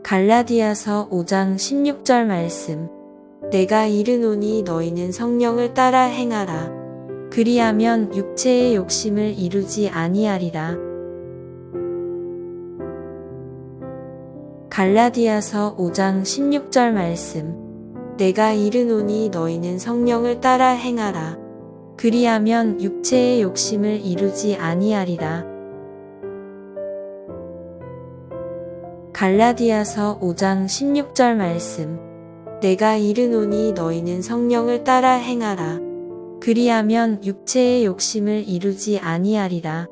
갈라디아서 5장 16절 말씀. 내가 이르노니 너희는 성령을 따라 행하라. 그리하면 육체의 욕심을 이루지 아니하리라. 갈라디아서 5장 16절 말씀. 내가 이르노니 너희는 성령을 따라 행하라. 그리하면 육체의 욕심을 이루지 아니하리라. 갈라디아서 5장 16절 말씀. 내가 이르노니 너희는 성령을 따라 행하라. 그리하면 육체의 욕심을 이루지 아니하리라.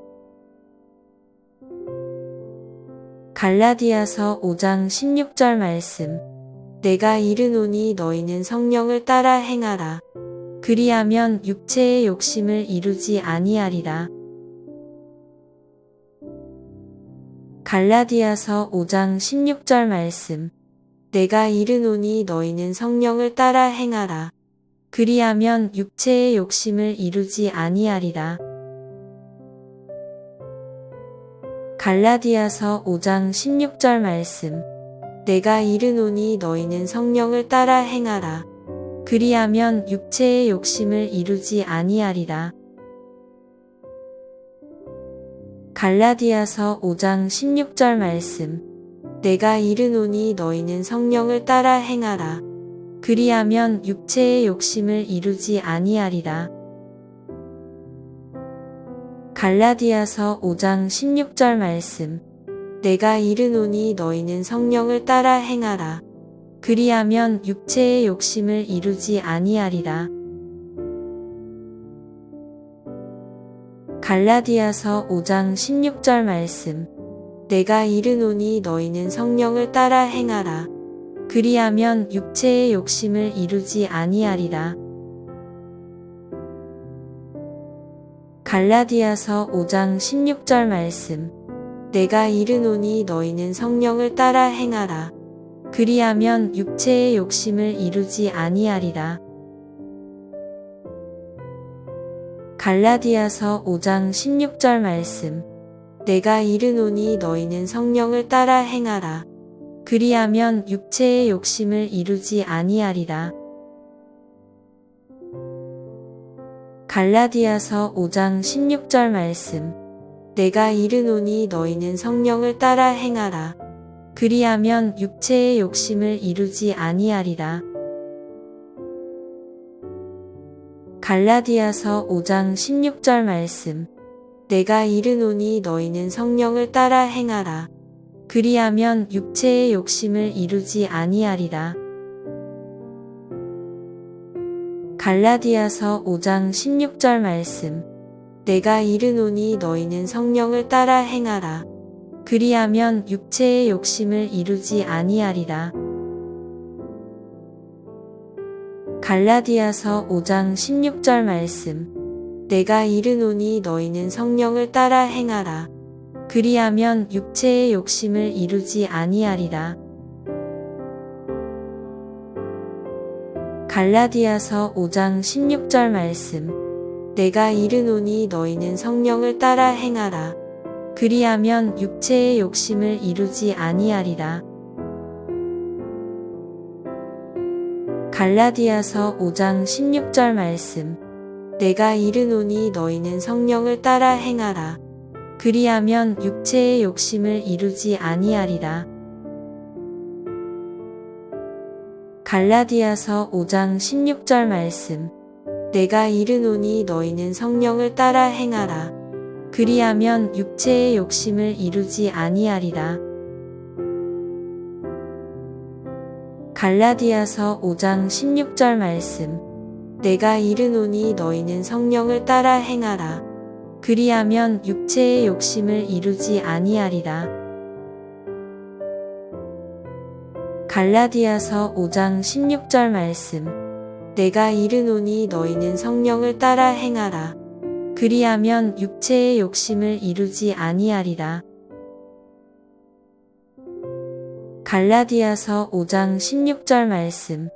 갈라디아서 5장 16절 말씀. 내가 이르노니 너희는 성령을 따라 행하라. 그리하면 육체의 욕심을 이루지 아니하리라. 갈라디아서 5장 16절 말씀. 내가 이르노니 너희는 성령을 따라 행하라. 그리하면 육체의 욕심을 이루지 아니하리라. 갈라디아서 5장 16절 말씀. 내가 이르노니 너희는 성령을 따라 행하라. 그리하면 육체의 욕심을 이루지 아니하리라. 갈라디아서 5장 16절 말씀. 내가 이르노니 너희는 성령을 따라 행하라. 그리하면 육체의 욕심을 이루지 아니하리라. 갈라디아서 5장 16절 말씀. 내가 이르노니 너희는 성령을 따라 행하라. 그리하면 육체의 욕심을 이루지 아니하리라. 갈라디아서 5장 16절 말씀. 내가 이르노니 너희는 성령을 따라 행하라. 그리하면 육체의 욕심을 이루지 아니하리라. 갈라디아서 5장 16절 말씀. 내가 이르노니 너희는 성령을 따라 행하라. 그리하면 육체의 욕심을 이루지 아니하리라. 갈라디아서 5장 16절 말씀. 내가 이르노니 너희는 성령을 따라 행하라. 그리하면 육체의 욕심을 이루지 아니하리라. 갈라디아서 5장 16절 말씀. 내가 이르노니 너희는 성령을 따라 행하라. 그리하면 육체의 욕심을 이루지 아니하리라. 갈라디아서 5장 16절 말씀. 내가 이르노니 너희는 성령을 따라 행하라. 그리하면 육체의 욕심을 이루지 아니하리라. 갈라디아서 5장 16절 말씀. 내가 이르노니 너희는 성령을 따라 행하라. 그리하면 육체의 욕심을 이루지 아니하리라. 갈라디아서 5장 16절 말씀. 내가 이르노니 너희는 성령을 따라 행하라. 그리하면 육체의 욕심을 이루지 아니하리라. 갈라디아서 5장 16절 말씀. 내가 이르노니 너희는 성령을 따라 행하라. 그리하면 육체의 욕심을 이루지 아니하리라. 갈라디아서 5장 16절 말씀. 내가 이르노니 너희는 성령을 따라 행하라. 그리하면 육체의 욕심을 이루지 아니하리라. 갈라디아서 5장 16절 말씀. 내가 이르노니 너희는 성령을 따라 행하라. 그리하면 육체의 욕심을 이루지 아니하리라. 갈라디아서 5장 16절 말씀. 내가 이르노니 너희는 성령을 따라 행하라. 그리하면 육체의 욕심을 이루지 아니하리라. 갈라디아서 5장 16절 말씀. 내가 이르노니 너희는 성령을 따라 행하라. 그리하면 육체의 욕심을 이루지 아니하리라. 갈라디아서 5장 16절 말씀.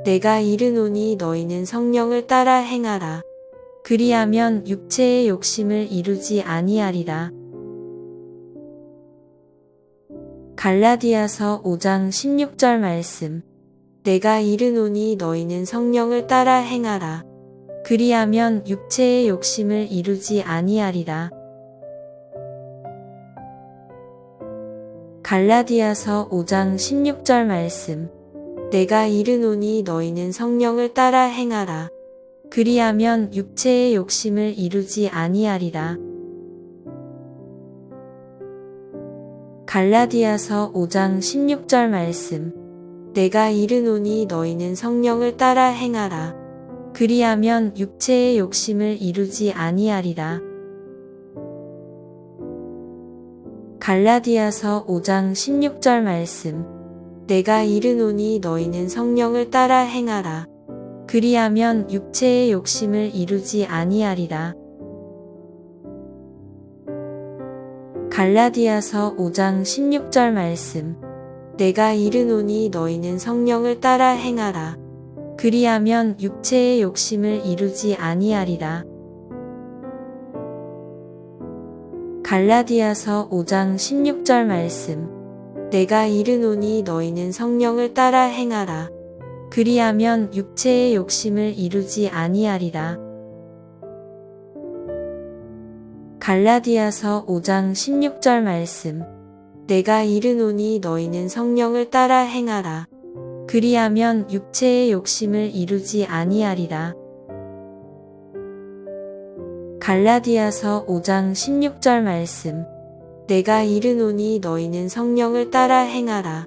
내가 이르노니 너희는 성령을 따라 행하라. 그리하면 육체의 욕심을 이루지 아니하리라. 갈라디아서 5장 16절 말씀. 내가 이르노니 너희는 성령을 따라 행하라. 그리하면 육체의 욕심을 이루지 아니하리라. 갈라디아서 5장 16절 말씀. 내가 이르노니 너희는 성령을 따라 행하라. 그리하면 육체의 욕심을 이루지 아니하리라. 갈라디아서 5장 16절 말씀. 내가 이르노니 너희는 성령을 따라 행하라. 그리하면 육체의 욕심을 이루지 아니하리라. 갈라디아서 5장 16절 말씀. 내가 이르노니 너희는 성령을 따라 행하라. 그리하면 육체의 욕심을 이루지 아니하리라. 갈라디아서 5장 16절 말씀. 내가 이르노니 너희는 성령을 따라 행하라. 그리하면 육체의 욕심을 이루지 아니하리라. 갈라디아서 5장 16절 말씀. 내가 이르노니 너희는 성령을 따라 행하라. 그리하면 육체의 욕심을 이루지 아니하리라. 갈라디아서 5장 16절 말씀. 내가 이르노니 너희는 성령을 따라 행하라. 그리하면 육체의 욕심을 이루지 아니하리라. 갈라디아서 5장 16절 말씀. 내가 이르노니 너희는 성령을 따라 행하라.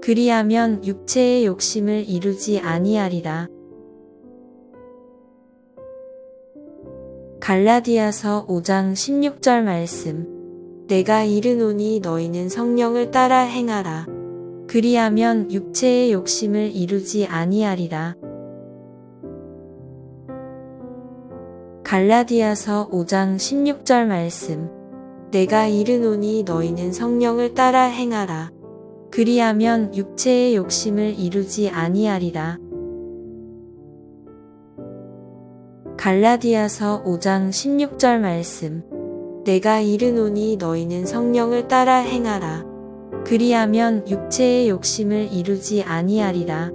그리하면 육체의 욕심을 이루지 아니하리라. 갈라디아서 5장 16절 말씀. 내가 이르노니 너희는 성령을 따라 행하라. 그리하면 육체의 욕심을 이루지 아니하리라. 갈라디아서 5장 16절 말씀. 내가 이르노니 너희는 성령을 따라 행하라. 그리하면 육체의 욕심을 이루지 아니하리라. 갈라디아서 5장 16절 말씀. 내가 이르노니 너희는 성령을 따라 행하라. 그리하면 육체의 욕심을 이루지 아니하리라.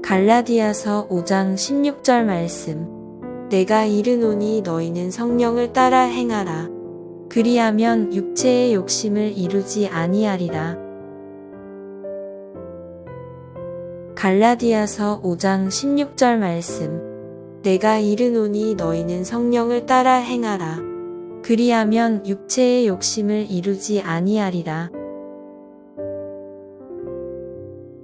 갈라디아서 5장 16절 말씀. 내가 이르노니 너희는 성령을 따라 행하라. 그리하면 육체의 욕심을 이루지 아니하리라. 갈라디아서 5장 16절 말씀. 내가 이르노니 너희는 성령을 따라 행하라. 그리하면 육체의 욕심을 이루지 아니하리라.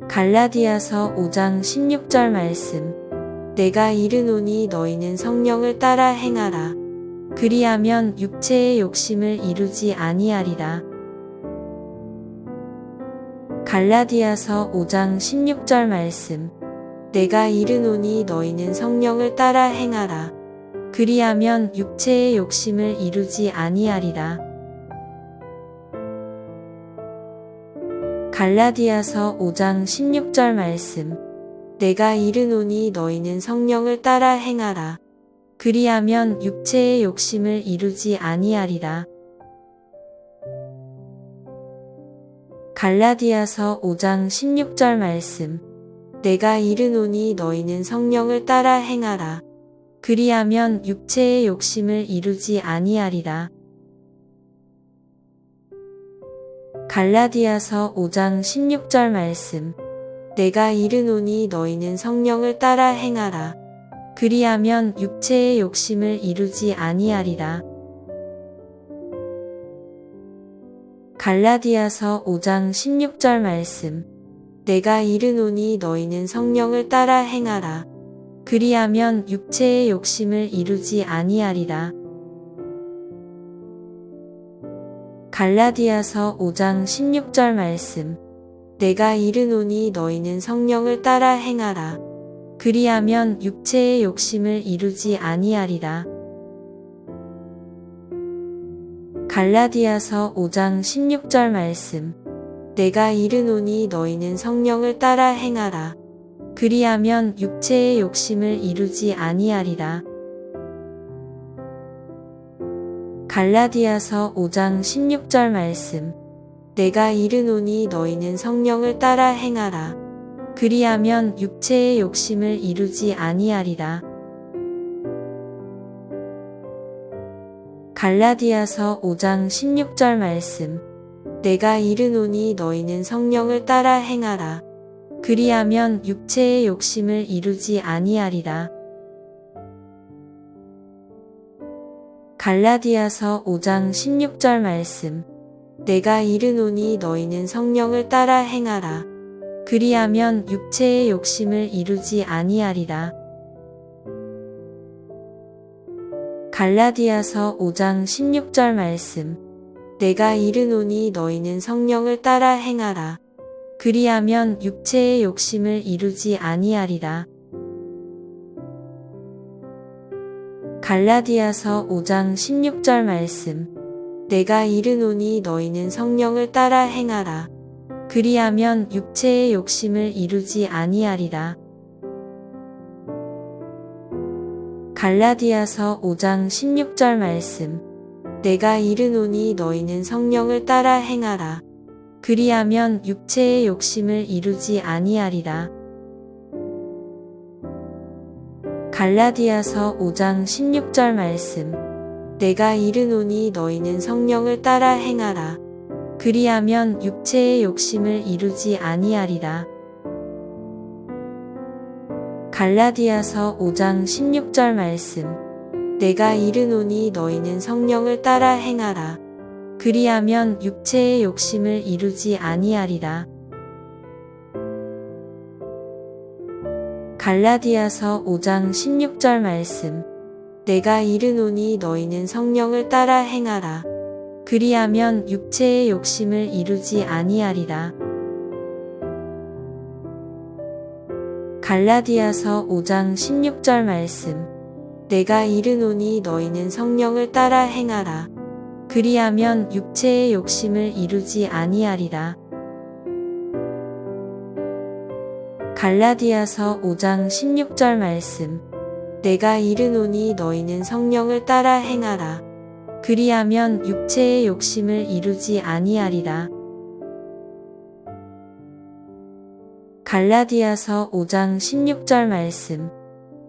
갈라디아서 5장 16절 말씀. 내가 이르노니 너희는 성령을 따라 행하라. 그리하면 육체의 욕심을 이루지 아니하리라. 갈라디아서 5장 16절 말씀. 내가 이르노니 너희는 성령을 따라 행하라. 그리하면 육체의 욕심을 이루지 아니하리라. 갈라디아서 5장 16절 말씀. 내가 이르노니 너희는 성령을 따라 행하라. 그리하면 육체의 욕심을 이루지 아니하리라. 갈라디아서 5장 16절 말씀. 내가 이르노니 너희는 성령을 따라 행하라. 그리하면 육체의 욕심을 이루지 아니하리라. 갈라디아서 5장 16절 말씀. 내가 이르노니 너희는 성령을 따라 행하라. 그리하면 육체의 욕심을 이루지 아니하리라. 갈라디아서 5장 16절 말씀. 내가 이르노니 너희는 성령을 따라 행하라. 그리하면 육체의 욕심을 이루지 아니하리라. 갈라디아서 5장 16절 말씀. 내가 이르노니 너희는 성령을 따라 행하라. 그리하면 육체의 욕심을 이루지 아니하리라. 갈라디아서 5장 16절 말씀. 내가 이르노니 너희는 성령을 따라 행하라. 그리하면 육체의 욕심을 이루지 아니하리라. 갈라디아서 5장 16절 말씀. 내가 이르노니 너희는 성령을 따라 행하라. 그리하면 육체의 욕심을 이루지 아니하리라. 갈라디아서 5장 16절 말씀. 내가 이르노니 너희는 성령을 따라 행하라. 그리하면 육체의 욕심을 이루지 아니하리라. 갈라디아서 5장 16절 말씀. 내가 이르노니 너희는 성령을 따라 행하라. 그리하면 육체의 욕심을 이루지 아니하리라. 갈라디아서 5장 16절 말씀. 내가 이르노니 너희는 성령을 따라 행하라. 그리하면 육체의 욕심을 이루지 아니하리라. 갈라디아서 5장 16절 말씀. 내가 이르노니 너희는 성령을 따라 행하라. 그리하면 육체의 욕심을 이루지 아니하리라. 갈라디아서 5장 16절 말씀. 내가 이르노니 너희는 성령을 따라 행하라. 그리하면 육체의 욕심을 이루지 아니하리라. 갈라디아서 5장 16절 말씀. 내가 이르노니 너희는 성령을 따라 행하라. 그리하면 육체의 욕심을 이루지 아니하리라. 갈라디아서 5장 16절 말씀. 내가 이르노니 너희는 성령을 따라 행하라. 그리하면 육체의 욕심을 이루지 아니하리라. 갈라디아서 5장 16절 말씀. 내가 이르노니 너희는 성령을 따라 행하라. 그리하면 육체의 욕심을 이루지 아니하리라. 갈라디아서 5장 16절 말씀. 내가 이르노니 너희는 성령을 따라 행하라. 그리하면 육체의 욕심을 이루지 아니하리라. 갈라디아서 5장 16절 말씀. 내가 이르노니 너희는 성령을 따라 행하라. 그리하면 육체의 욕심을 이루지 아니하리라. 갈라디아서 5장 16절 말씀.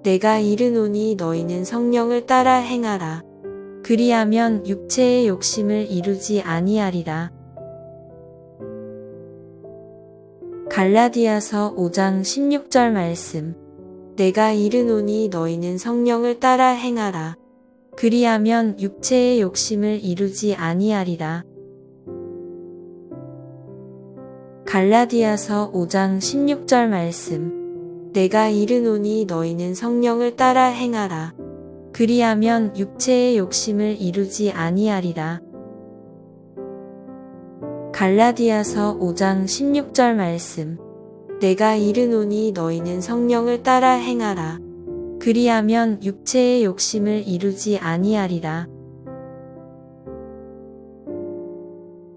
내가 이르노니 너희는 성령을 따라 행하라. 그리하면 육체의 욕심을 이루지 아니하리라. 갈라디아서 5장 16절 말씀. 내가 이르노니 너희는 성령을 따라 행하라. 그리하면 육체의 욕심을 이루지 아니하리라. 갈라디아서 5장 16절 말씀. 내가 이르노니 너희는 성령을 따라 행하라. 그리하면 육체의 욕심을 이루지 아니하리라. 갈라디아서 5장 16절 말씀. 내가 이르노니 너희는 성령을 따라 행하라. 그리하면 육체의 욕심을 이루지 아니하리라.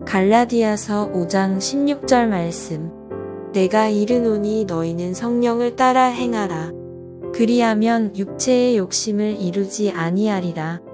갈라디아서 5장 16절 말씀. 내가 이르노니 너희는 성령을 따라 행하라. 그리하면 육체의 욕심을 이루지 아니하리라.